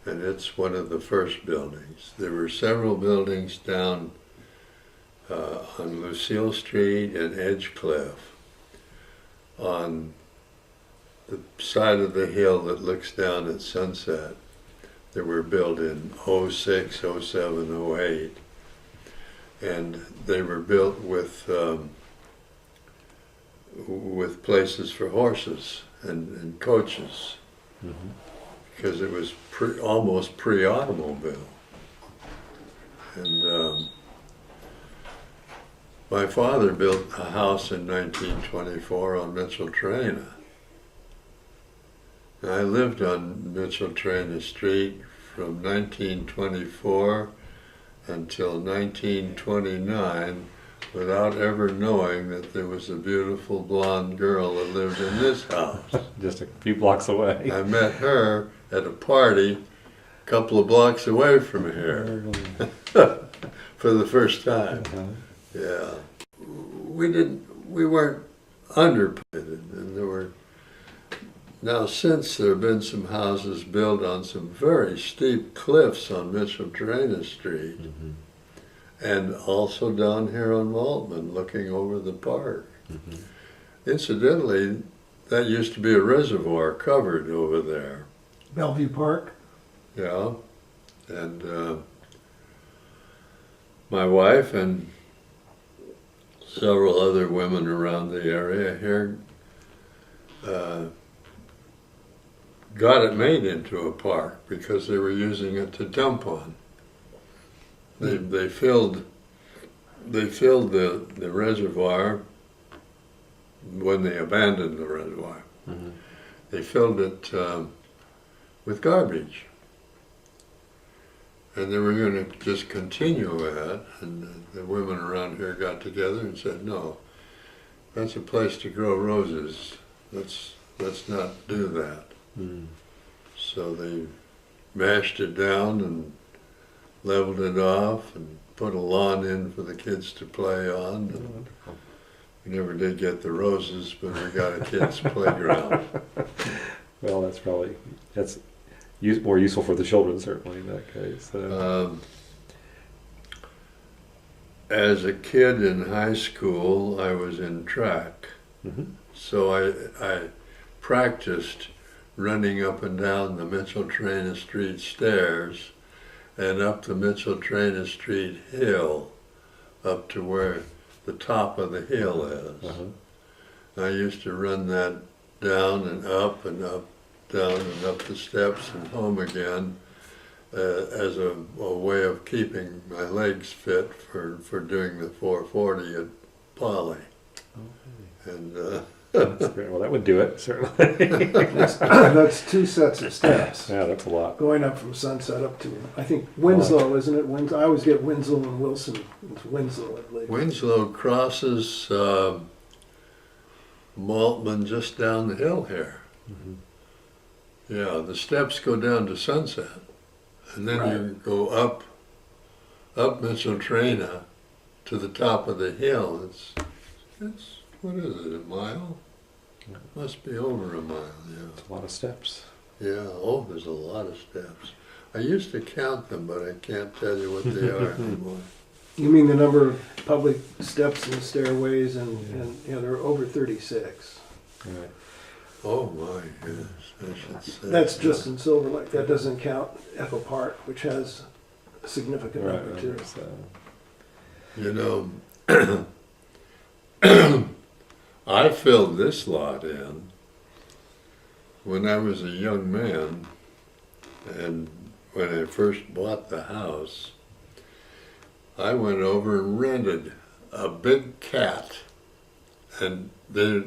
Speaker 2: And it's one of the first buildings. There were several buildings down on Lucille Street and Edgecliff, on the side of the hill that looks down at Sunset, that were built in '06, '07, '08. And they were built with places for horses and coaches, because it was almost pre-automobile. And my father built a house in 1924 on Mitchell Traina. And I lived on Mitchell Traina Street from 1924 until 1929 without ever knowing that there was a beautiful blonde girl that lived in this house.
Speaker 1: Just a few blocks away.
Speaker 2: I met her at a party a couple of blocks away from here for the first time. Yeah. We weren't underpaid, and there were, now since there have been some houses built on some very steep cliffs on Mitchell Traina Street, and also down here on Maltman looking over the park. Incidentally, that used to be a reservoir covered over there.
Speaker 3: Bellevue Park.
Speaker 2: Yeah, and my wife and several other women around the area here got it made into a park because they were using it to dump on. They filled the reservoir when they abandoned the reservoir. They filled it with garbage. And they were going to just continue with it, and the women around here got together and said, no, that's a place to grow roses. Let's not do that. So they mashed it down and leveled it off and put a lawn in for the kids to play on. And we never did get the roses, but we got a kid's playground.
Speaker 1: Well, that's more useful for the children, certainly, in that case.
Speaker 2: As a kid in high school, I was in track. So I practiced running up and down the Mitchell Traina Street stairs and up the Mitchell Traina Street hill up to where the top of the hill is. I used to run that down and up, down and up the steps and home again as a way of keeping my legs fit for doing the 440 at Poly. And
Speaker 1: That's great. Well, that would do it, certainly.
Speaker 3: That's 2 sets of steps.
Speaker 1: Yeah, that's a lot.
Speaker 3: Going up from Sunset up to, I think, Winslow, isn't it? I always get Winslow and Wilson. It's Winslow, I believe.
Speaker 2: Winslow crosses Maltman just down the hill here. Yeah, the steps go down to Sunset, and then you go up Mitchell Traina to the top of the hill. It's what is it, a mile? Must be over a mile, yeah.
Speaker 1: It's a lot of steps.
Speaker 2: Yeah, oh, there's a lot of steps. I used to count them, but I can't tell you what they are anymore.
Speaker 3: You mean the number of public steps and stairways, and there are over 36.
Speaker 1: Right.
Speaker 2: Oh my goodness, I should say.
Speaker 3: That's just in Silver Lake. That doesn't count Echo Park, which has a significant number too.
Speaker 2: You know, I filled this lot in when I was a young man, and when I first bought the house, I went over and rented a big cat, and they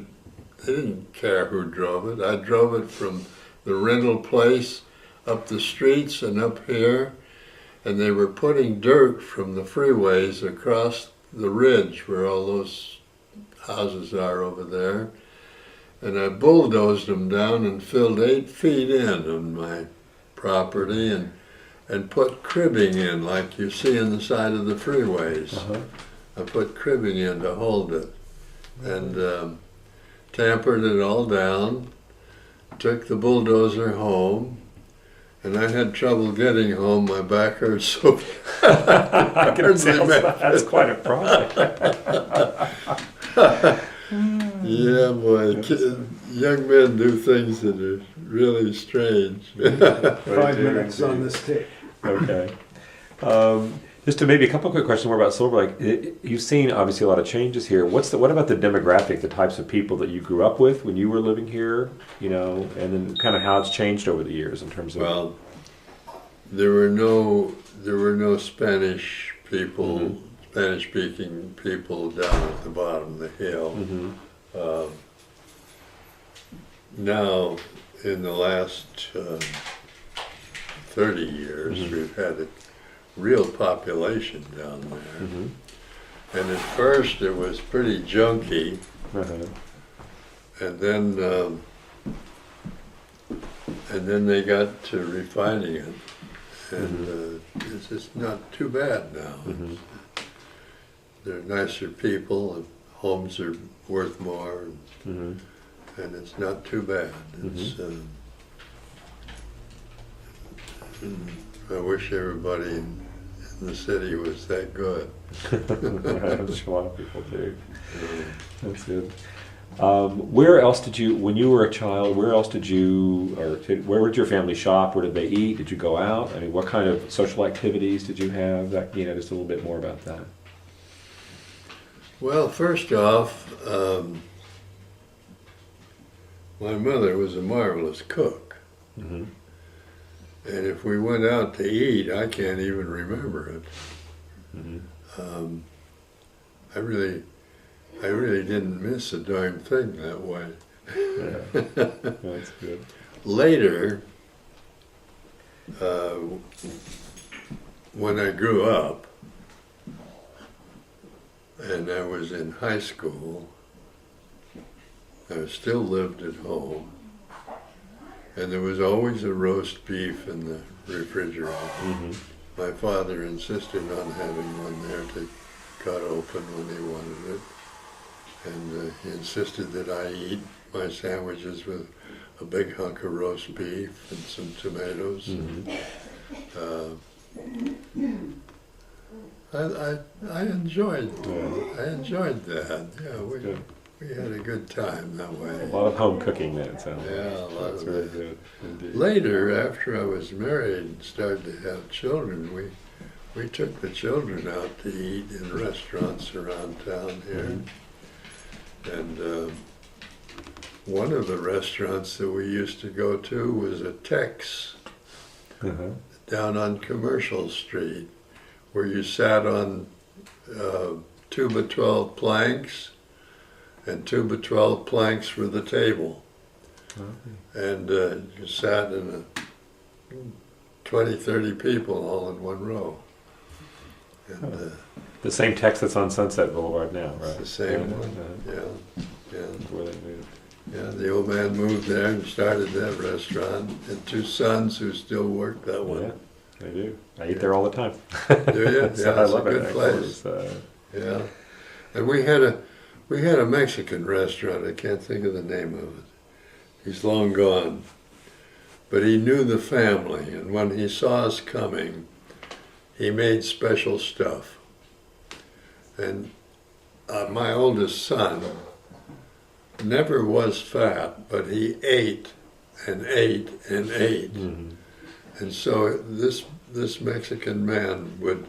Speaker 2: didn't care who drove it. I drove it from the rental place up the streets and up here, and they were putting dirt from the freeways across the ridge where all those houses are over there. And I bulldozed them down and filled 8 feet in on my property and put cribbing in like you see on the side of the freeways. I put cribbing in to hold it and tampered it all down, took the bulldozer home, and I had trouble getting home. My back hurt so bad.
Speaker 1: I can tell that's quite a project.
Speaker 2: Yeah, boy. Young men do things that are really strange.
Speaker 3: 5 minutes on this tape.
Speaker 1: Okay. Just to maybe a couple of quick questions more about Silver Lake. You've seen obviously a lot of changes here. What about the demographic, the types of people that you grew up with when you were living here, and then kind of how it's changed over the years in terms of.
Speaker 2: Well, there were no Spanish people, Spanish-speaking people down at the bottom of the hill. Now, in the last 30 years, we've had a real population down there. And at first it was pretty junky, and then they got to refining it, and it's just not too bad now. They're nicer people, and homes are worth more, and it's not too bad. It's, I wish everybody in the city was that good.
Speaker 1: I'm sure a lot of people do. That's good. Where else did you, when you were a child, where did your family shop? Where did they eat? Did you go out? I mean, what kind of social activities did you have? Just a little bit more about that.
Speaker 2: Well, first off, my mother was a marvelous cook. And if we went out to eat, I can't even remember it. I really didn't miss a darn thing that way.
Speaker 1: That's good.
Speaker 2: Later, when I grew up, and I was in high school, I still lived at home. And there was always a roast beef in the refrigerator. My father insisted on having one there to cut open when he wanted it. And he insisted that I eat my sandwiches with a big hunk of roast beef and some tomatoes. I enjoyed that. Yeah, we had a good time that way.
Speaker 1: A lot of home cooking then, it sounds like.
Speaker 2: Yeah, a lot
Speaker 1: That's
Speaker 2: of
Speaker 1: really
Speaker 2: that.
Speaker 1: good. Indeed.
Speaker 2: Later, after I was married and started to have children, we took the children out to eat in restaurants around town here. And one of the restaurants that we used to go to was a Tex down on Commercial Street, where you sat on 2x12 planks, and 2x12 planks for the table. And you sat in 20, 30 people all in one row. And
Speaker 1: the same Tex that's on Sunset Boulevard now, right?
Speaker 2: it's the same one, yeah.
Speaker 1: Where they moved.
Speaker 2: Yeah, the old man moved there and started that restaurant, and 2 sons who still work that one.
Speaker 1: Yeah, they do. I eat there all the time.
Speaker 2: Do you?
Speaker 1: So
Speaker 2: Yeah,
Speaker 1: I
Speaker 2: it's a
Speaker 1: love
Speaker 2: good
Speaker 1: it,
Speaker 2: place. Yeah, and we had a Mexican restaurant. I can't think of the name of it. He's long gone, but he knew the family, and when he saw us coming, he made special stuff. And my oldest son never was fat, but he ate and ate and ate. And so this Mexican man would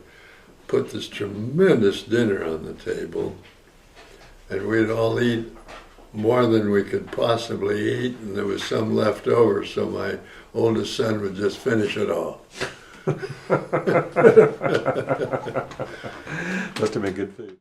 Speaker 2: put this tremendous dinner on the table, and we'd all eat more than we could possibly eat, and there was some left over, so my oldest son would just finish it off.
Speaker 1: Must have been good food.